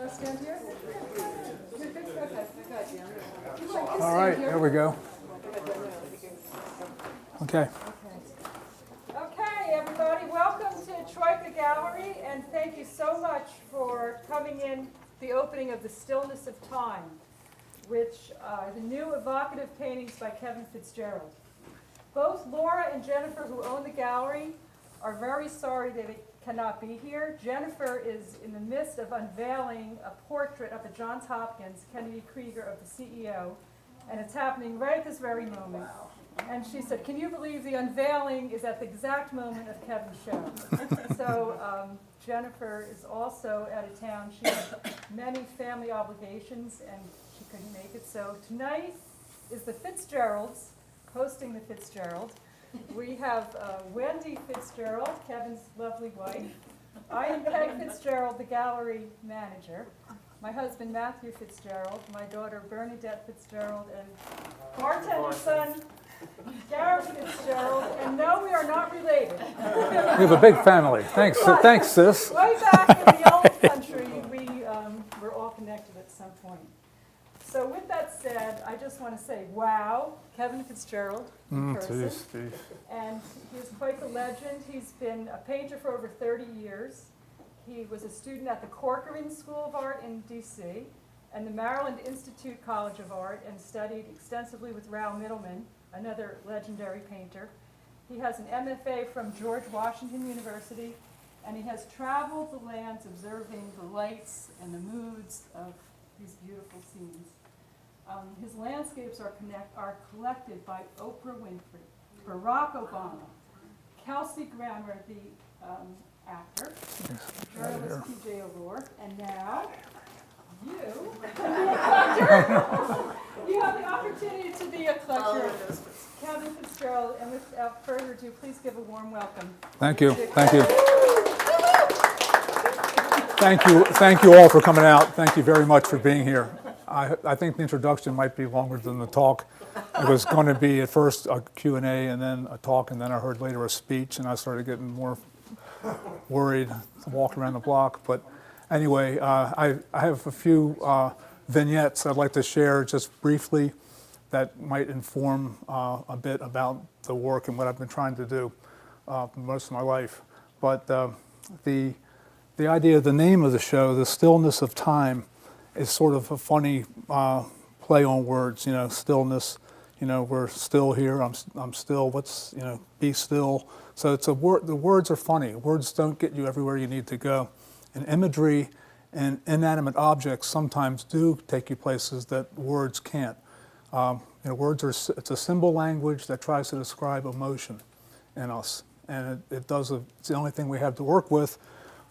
Stand here? Okay, I got you. All right, there we go. Okay. Okay, everybody, welcome to Troika Gallery, and thank you so much for coming in the opening of The Stillness of Time, which are the new evocative paintings by Kevin Fitzgerald. Both Laura and Jennifer, who own the gallery, are very sorry they cannot be here. Jennifer is in the midst of unveiling a portrait up at Johns Hopkins, Kennedy Krieger, of the CEO, and it's happening right at this very moment. And she said, can you believe the unveiling is at the exact moment of Kevin's show? So Jennifer is also out of town. She has many family obligations and she couldn't make it. So tonight is the Fitzgeralds hosting the Fitzgerald. We have Wendy Fitzgerald, Kevin's lovely wife. I am Peg Fitzgerald, the gallery manager. My husband, Matthew Fitzgerald, my daughter, Bernadette Fitzgerald, and bartender's son, Garrett Fitzgerald, and no, we are not related. We have a big family. Thanks, thanks, sis. Way back in the old country, we were all connected at some point. So with that said, I just want to say, wow, Kevin Fitzgerald in person. Geez. And he's quite the legend. He's been a painter for over 30 years. He was a student at the Corcoran School of Art in D.C. and the Maryland Institute College of Art, and studied extensively with Rao Middleman, another legendary painter. He has an MFA from George Washington University, and he has traveled the lands observing the lights and the moods of these beautiful scenes. His landscapes are collected by Oprah Winfrey, Barack Obama, Kelsey Grammer, the actor, journalist P.J. O'Rourke, and now you, you have the opportunity to be a collector, Kevin Fitzgerald, and without further ado, please give a warm welcome. Thank you. Thank you. Thank you all for coming out. Thank you very much for being here. I think the introduction might be longer than the talk. It was going to be at first a Q&A and then a talk, and then I heard later a speech, and I started getting more worried to walk around the block. But anyway, I have a few vignettes I'd like to share just briefly that might inform a bit about the work and what I've been trying to do most of my life. But the idea, the name of the show, The Stillness of Time, is sort of a funny play on words. You know, stillness. You know, we're still here. I'm still. What's, you know, be still. So it's a word. The words are funny. Words don't get you everywhere you need to go. And imagery and inanimate objects sometimes do take you places that words can't. You know, words are. It's a symbol language that tries to describe emotion in us, and it does. It's the only thing we have to work with,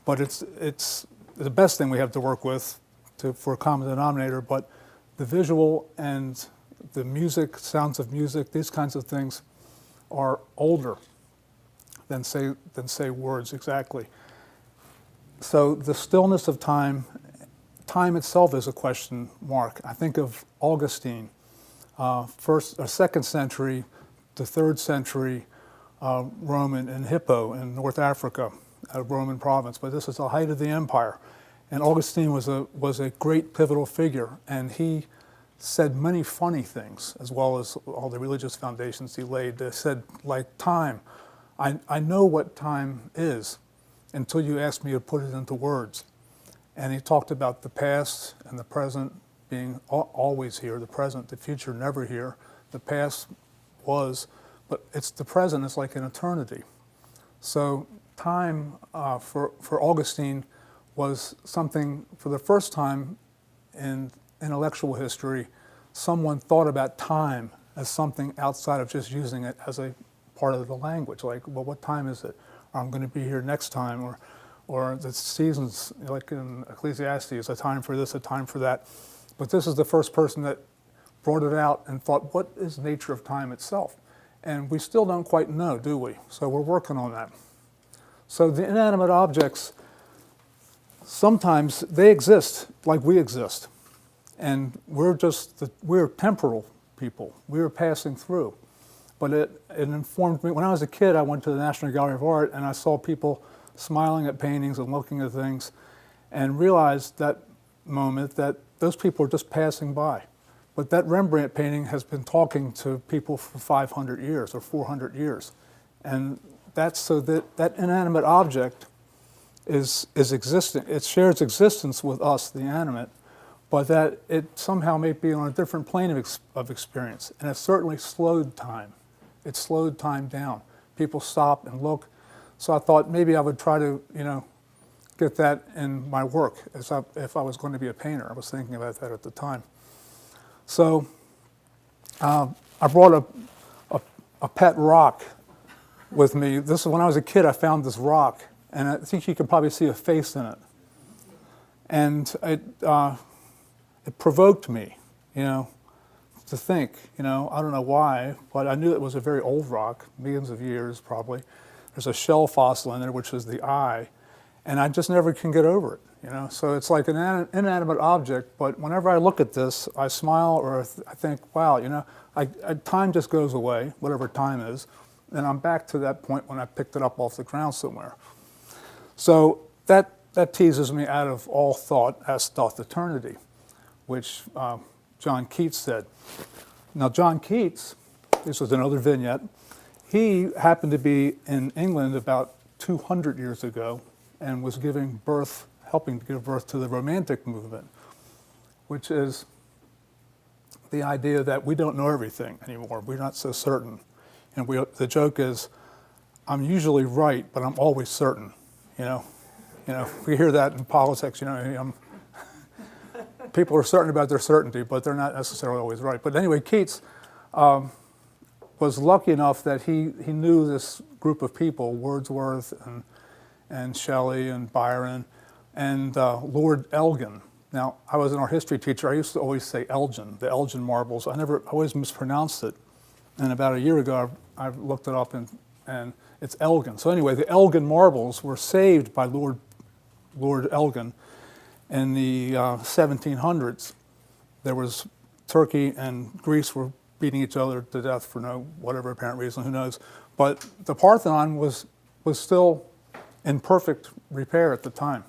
but it's the best thing we have to work with for a common denominator. But the visual and the music, sounds of music, these kinds of things are older than say words exactly. So the stillness of time, time itself is a question mark. I think of Augustine, second century to third century Roman in Hippo in North Africa, a Roman province, but this is the height of the empire. And Augustine was a great pivotal figure, and he said many funny things, as well as all the religious foundations he laid. They said, like, time. I know what time is until you ask me to put it into words. And he talked about the past and the present being always here, the present, the future never here. The past was, but it's the present, it's like an eternity. So time for Augustine was something, for the first time in intellectual history, someone thought about time as something outside of just using it as a part of the language. Like, well, what time is it? Or I'm going to be here next time. Or the seasons, like in Ecclesiastes, a time for this, a time for that. But this is the first person that brought it out and thought, what is the nature of time itself? And we still don't quite know, do we? So we're working on that. So the inanimate objects, sometimes they exist like we exist. And we're temporal people. We're passing through. But it informed me. When I was a kid, I went to the National Gallery of Art and I saw people smiling at paintings and looking at things, and realized that moment that those people are just passing by. But that Rembrandt painting has been talking to people for 500 years or 400 years. And that's so that that inanimate object is existing. It shares existence with us, the animate, but that it somehow may be on a different plane of experience. And it certainly slowed time. It slowed time down. People stop and look. So I thought maybe I would try to, get that in my work if I was going to be a painter. I was thinking about that at the time. So I brought a pet rock with me. This is when I was a kid. I found this rock, and I think you can probably see a face in it. And it provoked me, to think. I don't know why, but I knew it was a very old rock, millions of years probably. There's a shell fossil in there, which is the eye, and I just never can get over it. So it's like an inanimate object, but whenever I look at this, I smile or I think, wow, time just goes away, whatever time is, and I'm back to that point when I picked it up off the ground somewhere. So that teases me out of all thought, as doth eternity, which John Keats said. Now, John Keats, this was another vignette, he happened to be in England about 200 years ago and was helping to give birth to the Romantic movement, which is the idea that we don't know everything anymore. We're not so certain. And the joke is, I'm usually right, but I'm always certain. We hear that in politics. People are certain about their certainty, but they're not necessarily always right. But anyway, Keats was lucky enough that he knew this group of people, Wordsworth and Shelley and Byron and Lord Elgin. Now, I was an art history teacher. I used to always say Elgin, the Elgin marbles. I always mispronounced it. And about a year ago, I looked it up and it's Elgin. So anyway, the Elgin marbles were saved by Lord Elgin in the 1700s. There was Turkey and Greece were beating each other to death for whatever apparent reason, who knows. But the Parthenon was still in perfect repair at the time.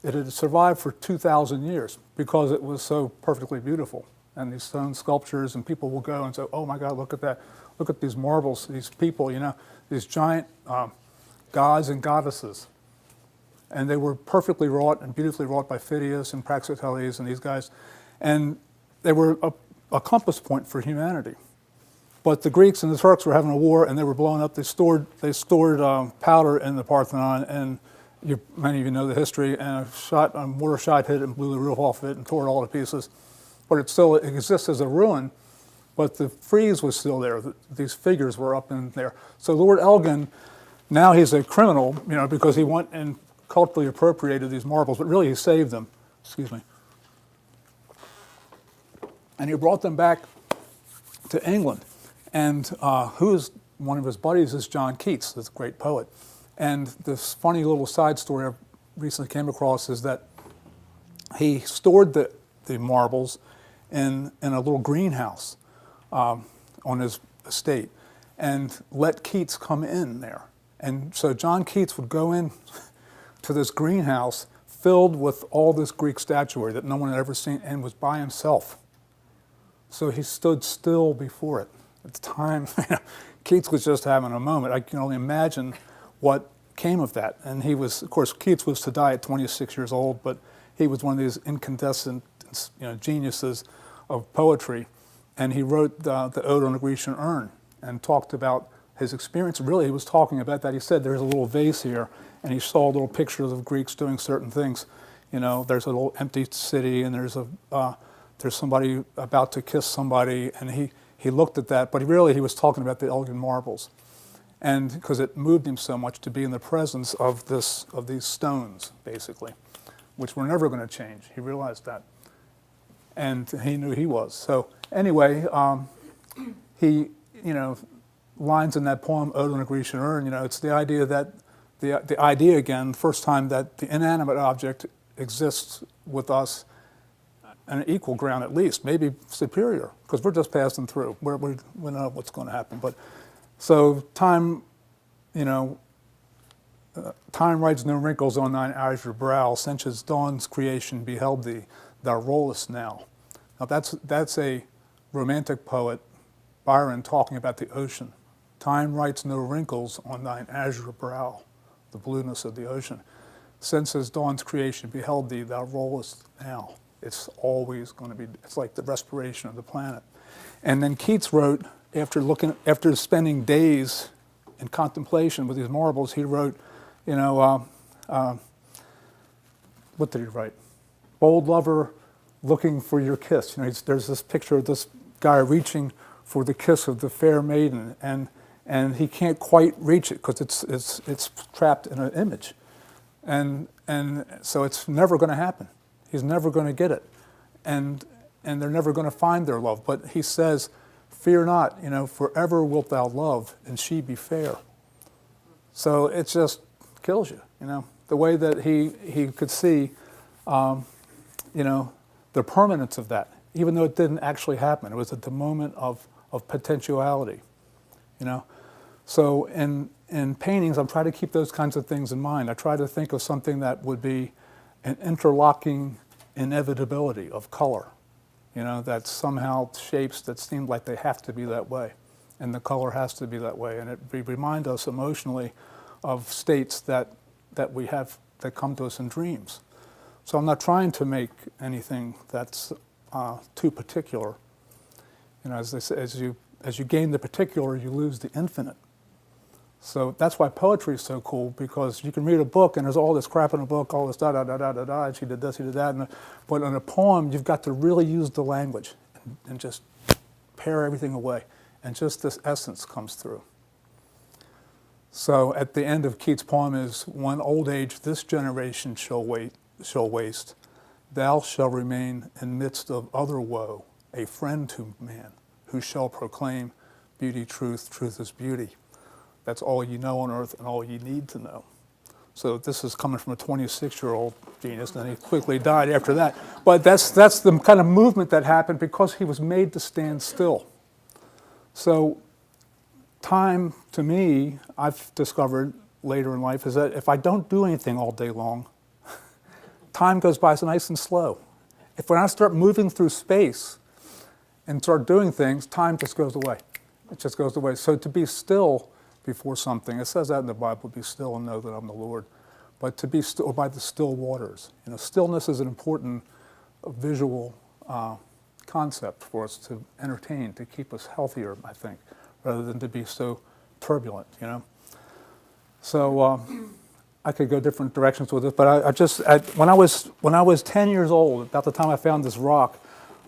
It had survived for 2,000 years because it was so perfectly beautiful. And these stone sculptures, and people will go and say, oh my God, look at that. Look at these marbles, these people, these giant gods and goddesses. And they were perfectly wrought and beautifully wrought by Phidias and Praxiteles and these guys. And they were a compass point for humanity. But the Greeks and the Turks were having a war, and they were blowing up. They stored powder in the Parthenon, and many of you know the history, and a mortar shot hit it and blew the roof off of it and tore it all to pieces. But it exists as a ruin, but the frieze was still there. These figures were up in there. So Lord Elgin, now he's a criminal, because he went and culturally appropriated these marbles, but really he saved them. Excuse me. And he brought them back to England. And one of his buddies is John Keats, this great poet. And this funny little side story I recently came across is that he stored the marbles in a little greenhouse on his estate and let Keats come in there. And so John Keats would go in to this greenhouse filled with all this Greek statuary that no one had ever seen and was by himself. So he stood still before it. At the time, Keats was just having a moment. I can only imagine what came of that. And of course, Keats was to die at 26 years old, but he was one of these incandescent geniuses of poetry. And he wrote the Ode on a Grecian Urn and talked about his experience. Really, he was talking about that. He said there's a little vase here, and he saw little pictures of Greeks doing certain things. There's a little empty city, and there's somebody about to kiss somebody, and he looked at that, but he was talking about the Elgin marbles. And because it moved him so much to be in the presence of these stones, basically, which were never going to change. He realized that. And he knew he was. So anyway, he, lines in that poem, Ode on a Grecian Urn, it's the idea that, the idea again, first time that the inanimate object exists with us on an equal ground at least, maybe superior, because we're just passing through. We know what's going to happen. But so time, Time writes no wrinkles on thine azure brow, since as dawn's creation beheld thee, thou rollest now. Now that's a romantic poet, Byron, talking about the ocean. Time writes no wrinkles on thine azure brow, the blueness of the ocean. Since as dawn's creation beheld thee, thou rollest now. It's always going to be, it's like the respiration of the planet. And then Keats wrote, after spending days in contemplation with these marbles, he wrote, what did he write? Bold lover looking for your kiss. There's this picture of this guy reaching for the kiss of the fair maiden, and he can't quite reach it because it's trapped in an image. And so it's never going to happen. He's never going to get it. And they're never going to find their love. But he says, fear not, forever wilt thou love, and she be fair. So it just kills you, the way that he could see, the permanence of that, even though it didn't actually happen. It was at the moment of potentiality, So in paintings, I'm trying to keep those kinds of things in mind. I try to think of something that would be an interlocking inevitability of color, that somehow shapes that seem like they have to be that way, and the color has to be that way, and it remind us emotionally of states that we have that come to us in dreams. So I'm not trying to make anything that's too particular. As they say, as you gain the particular, you lose the infinite. So that's why poetry is so cool, because you can read a book and there's all this crap in a book, all this da-da-da-da-da-da, and she did this, he did that. But in a poem, you've got to really use the language and just pare everything away. And just this essence comes through. So at the end of Keats' poem is, one old age this generation shall waste. Thou shalt remain in midst of other woe, a friend to man, who shall proclaim beauty, truth is beauty. That's all you know on earth and all you need to know. So this is coming from a 26-year-old genius, and he quickly died after that. But that's the kind of movement that happened because he was made to stand still. So time, to me, I've discovered later in life, is that if I don't do anything all day long, time goes by nice and slow. When I start moving through space and start doing things, time just goes away. It just goes away. So to be still before something, it says that in the Bible, be still and know that I'm the Lord. But to be still by the still waters. Stillness is an important visual concept for us to entertain, to keep us healthier, I think, rather than to be so turbulent, So I could go different directions with it, but when I was 10 years old, about the time I found this rock,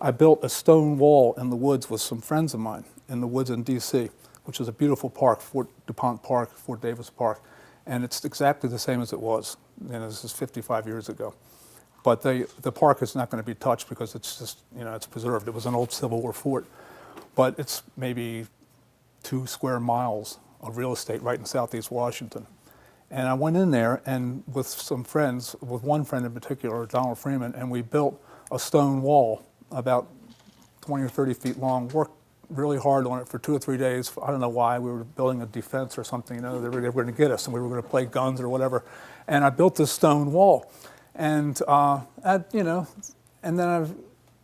I built a stone wall in the woods with some friends of mine in the woods in D.C., which is a beautiful park, Fort DuPont Park, Fort Davis Park, and it's exactly the same as it was. This is 55 years ago. But the park is not going to be touched because it's just, it's preserved. It was an old Civil War fort, but it's maybe 2 square miles of real estate right in southeast Washington. And I went in there and with some friends, with one friend in particular, Donald Freeman, and we built a stone wall about 20 or 30 feet long, worked really hard on it for 2 or 3 days. I don't know why. We were building a defense or something, they were going to get us and we were going to play guns or whatever. And I built this stone wall. And, and then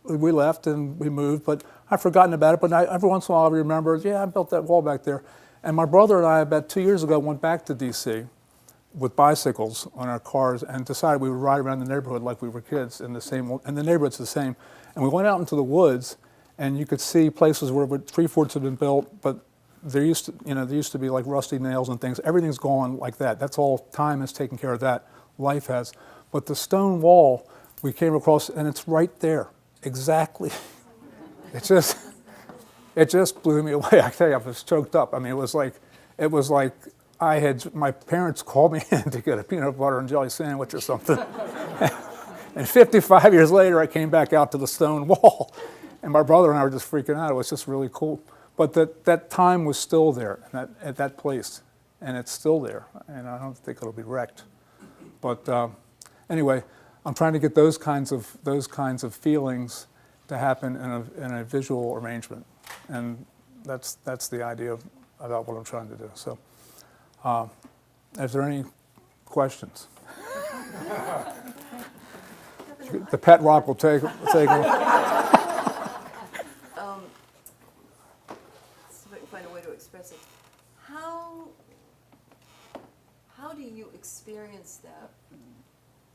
we left and we moved, but I've forgotten about it. But every once in a while I remember, I built that wall back there. And my brother and I, about 2 years ago, went back to D.C. with bicycles on our cars and decided we would ride around the neighborhood like we were kids and the neighborhood's the same. And we went out into the woods and you could see places where 3 forts had been built, but there used to be like rusty nails and things. Everything's gone like that. That's all. Time has taken care of that. Life has. But the stone wall we came across, and it's right there, exactly. It just blew me away. I tell you, I was choked up. I mean, it was like my parents called me in to get a peanut butter and jelly sandwich or something. And 55 years later, I came back out to the stone wall. And my brother and I were just freaking out. It was just really cool. But that time was still there at that place. And it's still there. And I don't think it'll be wrecked. But anyway, I'm trying to get those kinds of feelings to happen in a visual arrangement. And that's the idea about what I'm trying to do. So is there any questions. The pet rock will take them. See if I can find a way to express it. How do you experience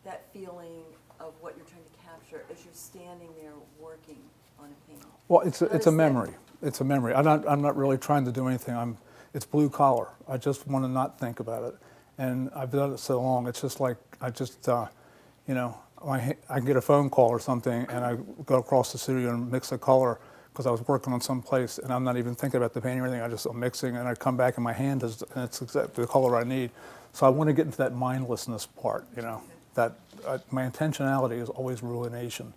that feeling of what you're trying to capture as you're standing there working on a painting? Well, it's How a does that- memory. It's a memory. I'm not really trying to do anything. It's blue collar. I just want to not think about it, and I've done it so long. It's just like I get a phone call or something, and I go across the studio and mix a color because I was working on some place, and I'm not even thinking about the painting or anything. I'm mixing, and I come back, and my hand and it's exactly the color I need. So I want to get into that mindlessness part. That my intentionality is always ruination.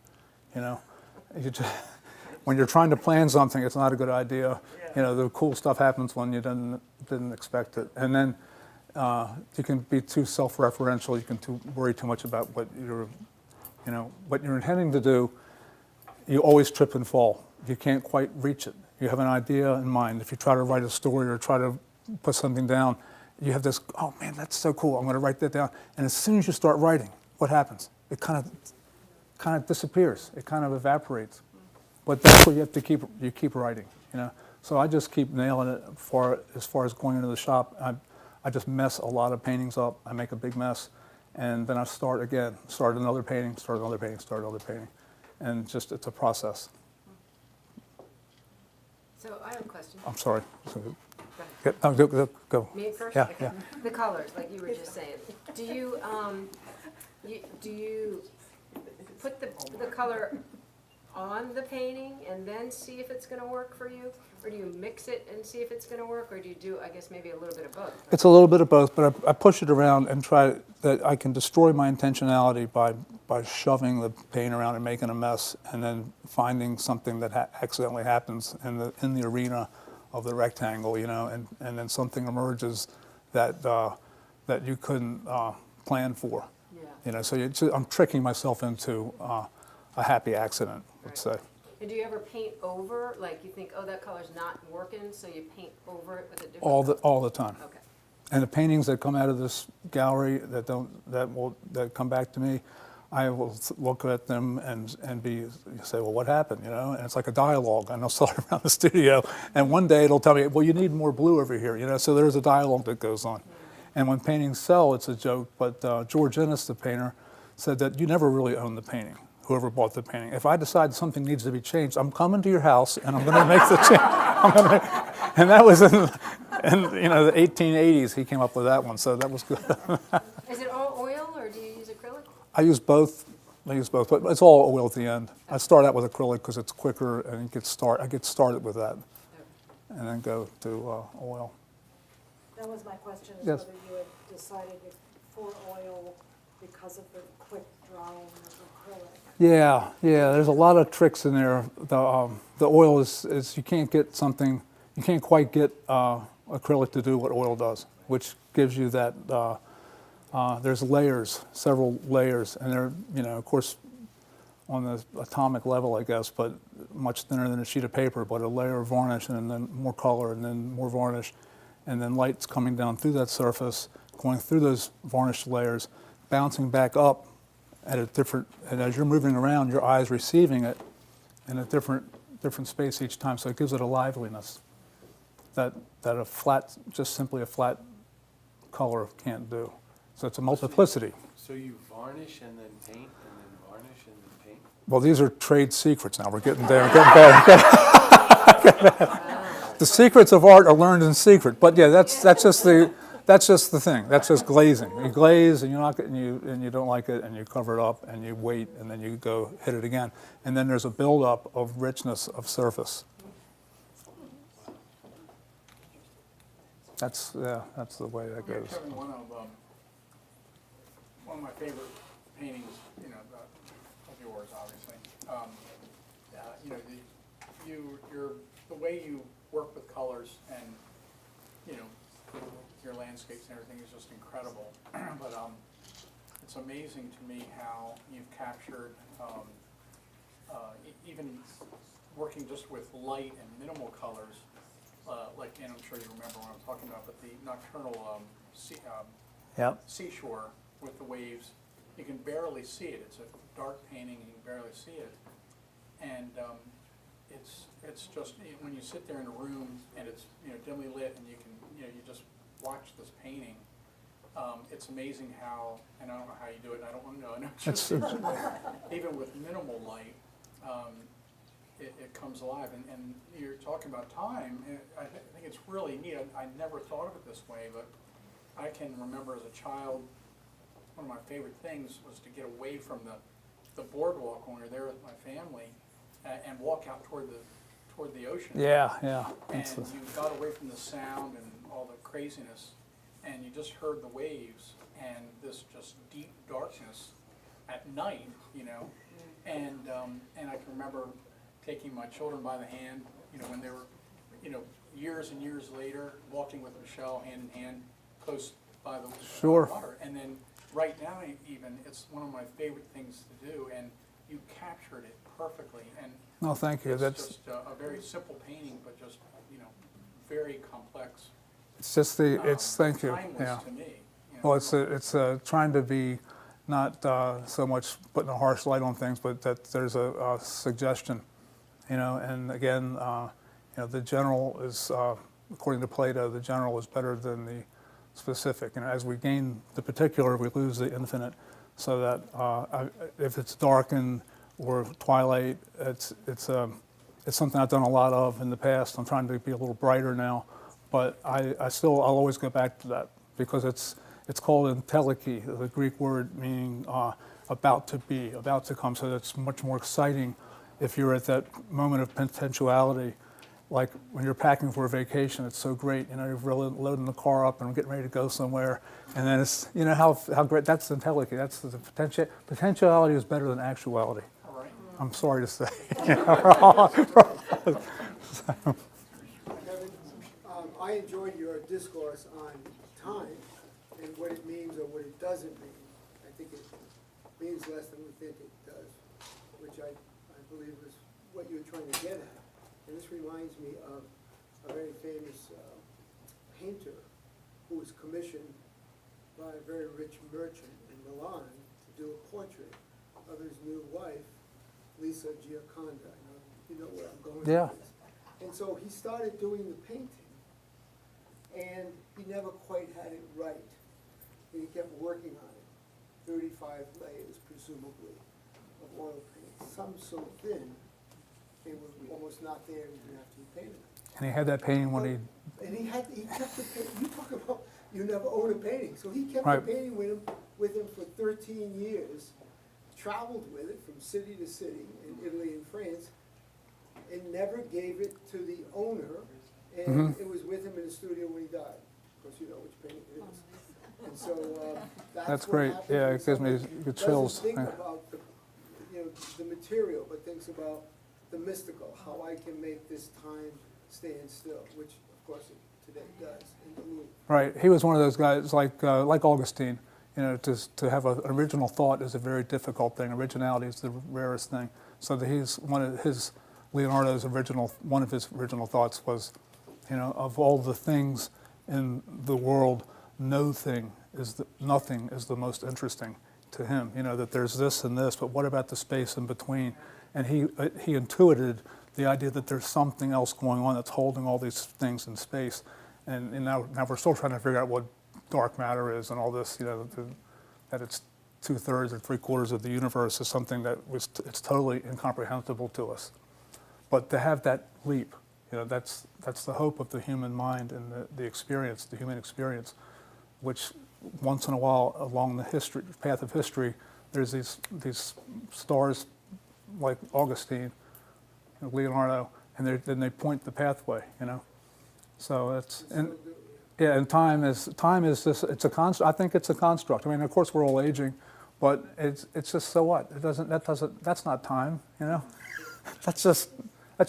When you're trying to plan something, it's not a good idea. The cool stuff happens when you didn't expect it, and then you can be too self-referential. You can worry too much about what you're intending to do. You always trip and fall. You can't quite reach it. You have an idea in mind. If you try to write a story or try to put something down, you have this, oh man, that's so cool, I'm going to write that down. And as soon as you start writing, what happens? It kind of disappears. It kind of evaporates. But that's what you have to keep writing, So I just keep nailing it as far as going into the shop. I just mess a lot of paintings up. I make a big mess, and then I start again. Start another painting, start another painting, start another painting. And just, it's a process. So I have a question. I'm sorry. Go. Me first? Yeah, Okay. yeah. The colors, like you were just saying. Do you put the color on the painting and then see if it's going to work for you? Or do you mix it and see if it's going to work? Or do you do, I guess, maybe a little bit of both? It's a little bit of both, but I push it around and try that I can destroy my intentionality by shoving the paint around and making a mess, and then finding something that accidentally happens in the arena of the rectangle, and then something emerges that you couldn't plan for. Yeah. So I'm tricking myself into a happy accident, let's say. And do you ever paint over, like you think, oh, that color's not working, so you paint over it with a different All the time. Okay. And the paintings that come out of this gallery that come back to me, I will look at them and say, well, what happened? And it's like a dialogue, and I'll start around the studio, and one day it'll tell me, well, you need more blue over here. So there's a dialogue that goes on. And when paintings sell, it's a joke, but George Innes, the painter, said that you never really own the painting, whoever bought the painting. If I decide something needs to be changed, I'm coming to your house and I'm going to make the change. And that was in the 1880s. He came up with that one, so that was good. Is it all oil, or do you use acrylic? I use both, but it's all oil at the end. I start out with acrylic because it's quicker, and I get started with that, and then go to oil. That was my question, is Yes. whether you had decided for oil because of the quick drying of acrylic. Yeah, there's a lot of tricks in there. The oil is you can't quite get acrylic to do what oil does, which gives you that, there's several layers, and they're, of course, on the atomic level, I guess, but much thinner than a sheet of paper, but a layer of varnish, and then more color, and then more varnish, and then light's coming down through that surface, going through those varnished layers, bouncing back up at a different, and as you're moving around, your eye's receiving it in a different space each time, so it gives it a liveliness that simply a flat color can't do. So it's a multiplicity. So you varnish and then paint, and then varnish and then paint? Well, these are trade secrets now. We're getting there. The secrets of art are learned in secret. But yeah, that's just the thing. That's just glazing. You glaze and you don't like it, and you cover it up and you wait, and then you go hit it again. And then there's a buildup of richness of surface. That's the way that goes. Kevin, one of my favorite paintings, of yours, obviously. The way you work with colors and your landscapes and everything is just incredible. But it's amazing to me how you've captured, even working just with light and minimal colors. And I'm sure you remember what I'm talking about, but the nocturnal Yep. seashore with the waves. You can barely see it. It's a dark painting, and you can barely see it. And it's just, when you sit there in a room and it's, dimly lit, and you can, you just watch this painting, it's amazing how, and I don't know how you do it, and I don't want to know, I know It's- even with minimal light, it comes alive. And you're talking about time, and I think it's really neat. I never thought of it this way, but I can remember as a child, one of my favorite things was to get away from the boardwalk when we were there with my family and walk out toward the ocean. Yeah, yeah. And It's the- you got away from the sound and all the craziness, and you just heard the waves and this just deep darkness at night, And I can remember taking my children by the hand, when they were, years and years later, walking with Michelle hand in hand, close by the Sure. water. And then right now, even, it's one of my favorite things to do, and you captured it perfectly. And No, thank you. it's That's, just a very simple painting, but just, very complex. it's just thank you, Timeless yeah. to me. Well, it's trying to be not so much putting a harsh light on things, but that there's a suggestion, and again, the general is, according to Plato, the general is better than the specific. As we gain the particular, we lose the infinite, so that if it's darkened or twilight, it's something I've done a lot of in the past. I'm trying to be a little brighter now, but I'll always go back to that because it's called entelechy, the Greek word meaning about to be, about to come. So it's much more exciting if you're at that moment of potentiality. Like when you're packing for a vacation, it's so great. You're really loading the car up and getting ready to go somewhere, and then it's how great. That's entelechy. That's the potentiality is better than actuality. All right. I'm sorry to say. Kevin, I enjoyed your discourse on time and what it means or what it doesn't mean. I think it means less than we think it does, which I believe is what you're trying to get at. And this reminds me of a very famous painter who was commissioned by a very rich merchant in Milan to do a portrait of his new wife, Lisa Gioconda. Now, you know where I'm going Yeah. with this. And so he started doing the painting, and he never quite had it right. And he kept working on it, 35 layers presumably of oil paint, some so thin they were almost not there even after he painted them. And he had that painting when he. And he kept the painting. You talk about you never own a painting, so he kept Right. the painting with him for 13 years, traveled with it from city to city in Italy and France, and never gave it to the owner, and it was with him in the studio when he died. Of course, you know which painting it is. And so That's what great. happens Yeah, when it gives me someone good chills. Doesn't think Yeah. about the material, but thinks about the mystical, how I can make this time stand still, which of course it today does in the Louvre. Right. He was one of those guys like Augustine. To have an original thought is a very difficult thing. Originality is the rarest thing. So that he's one of his one of his original thoughts was, of all the things in the world, nothing is the most interesting to him. That there's this and this, but what about the space in between? And he intuited the idea that there's something else going on that's holding all these things in space. And now we're still trying to figure out what dark matter is and all this, that it's 2/3 or 3/4 of the universe is something that it's totally incomprehensible to us. But to have that leap, that's the hope of the human mind and the human experience, which once in a while along the path of history, there's these stars like Augustine, Leonardo, and then they point the pathway, So and time is this. It's a construct. I think it's a construct. I mean, of course, we're all aging, but it's just so what? That's not time, That's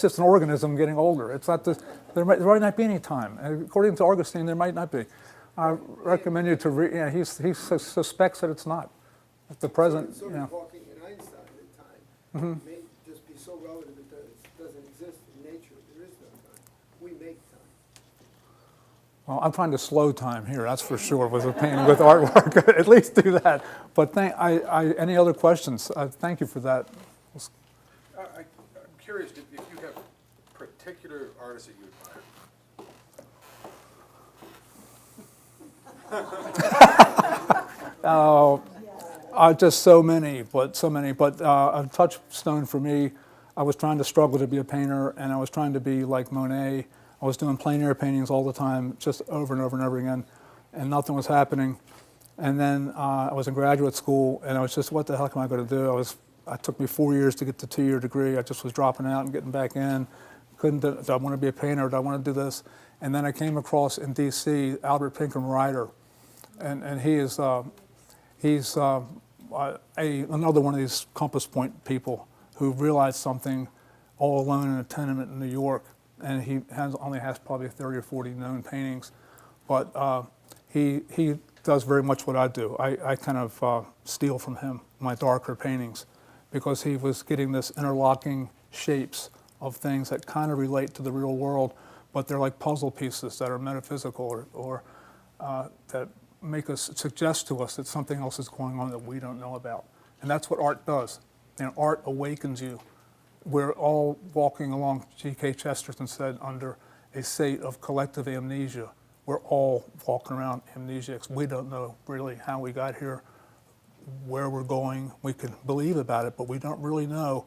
just an organism getting older. It's not there might not be any time. According to Augustine, there might not be. I recommend you to read. He suspects that it's not. At the present, Sort of Hawking and Einstein at the time may just be so relative it doesn't exist in nature. There is no time. We make time. Well, I'm trying to slow time here, that's for sure, with artwork. At least do that. But any other questions? Thank you for that. I'm curious if you have particular artists that you admire. Just so many. But a touchstone for me, I was trying to struggle to be a painter, and I was trying to be like Monet. I was doing plein air paintings all the time, just over and over and over again, and nothing was happening. And then I was in graduate school, and I was just, what the heck am I going to do? It took me 4 years to get the 2-year degree. I just was dropping out and getting back in. Do I want to be a painter? Do I want to do this? And then I came across in D.C. Albert Pinkham Ryder, and he's another one of these compass point people who realized something all alone in a tenement in New York. And he only has probably 30 or 40 known paintings, but he does very much what I do. I kind of steal from him my darker paintings, because he was getting this interlocking shapes of things that kind of relate to the real world, but they're like puzzle pieces that are metaphysical or that make us suggest to us that something else is going on that we don't know about. And that's what art does. Art awakens you. We're all walking along, G.K. Chesterton said, under a state of collective amnesia. We're all walking around amnesiacs. We don't know really how we got here, where we're going. We can believe about it, but we don't really know.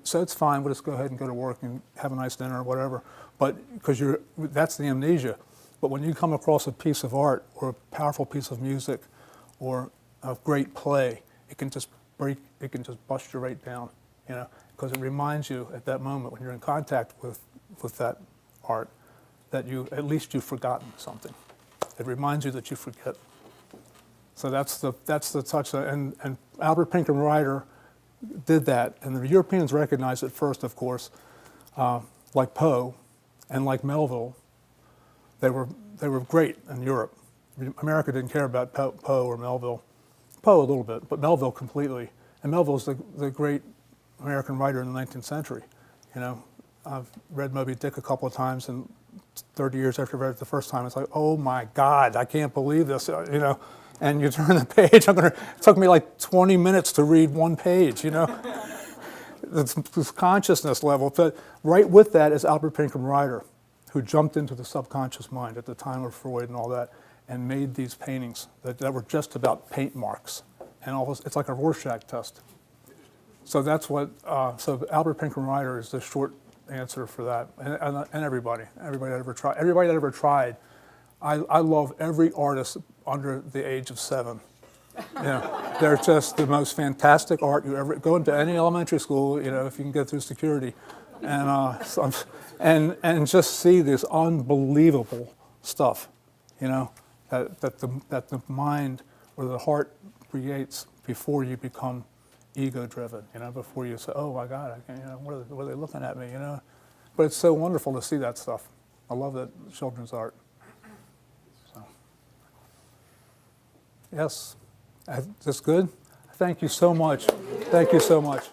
So it's fine, we'll just go ahead and go to work and have a nice dinner or whatever. But because that's the amnesia. But when you come across a piece of art or a powerful piece of music or a great play, it can just bust you right down. Because it reminds you at that moment when you're in contact with that art that at least you've forgotten something. It reminds you that you forget. So that's the touch. And Albert Pinkham Ryder did that, and the Europeans recognized it first, of course, like Poe and like Melville. They were great in Europe. America didn't care about Poe or Melville. Poe a little bit, but Melville completely. And Melville's the great American writer in the 19th century. I've read Moby Dick a couple of times, and 30 years after I read it the first time, it's like, oh my God, I can't believe this, And you turn the page, it took me like 20 minutes to read one page, This consciousness level. But right with that is Albert Pinkham Ryder, who jumped into the subconscious mind at the time of Freud and all that, and made these paintings that were just about paint marks. And all this, it's like a Rorschach test. So that's what, so Albert Pinkham Ryder is the short answer for that. And everybody that ever tried. I love every artist under the age of 7. They're just the most fantastic art you ever, go into any elementary school, if you can get through security, and just see this unbelievable stuff, that the mind or the heart creates before you become ego-driven, before you say, oh my God, I can't, what are they looking at me, But it's so wonderful to see that stuff. I love that children's art. So. Yes, that's good. Thank you so much. Thank you so much.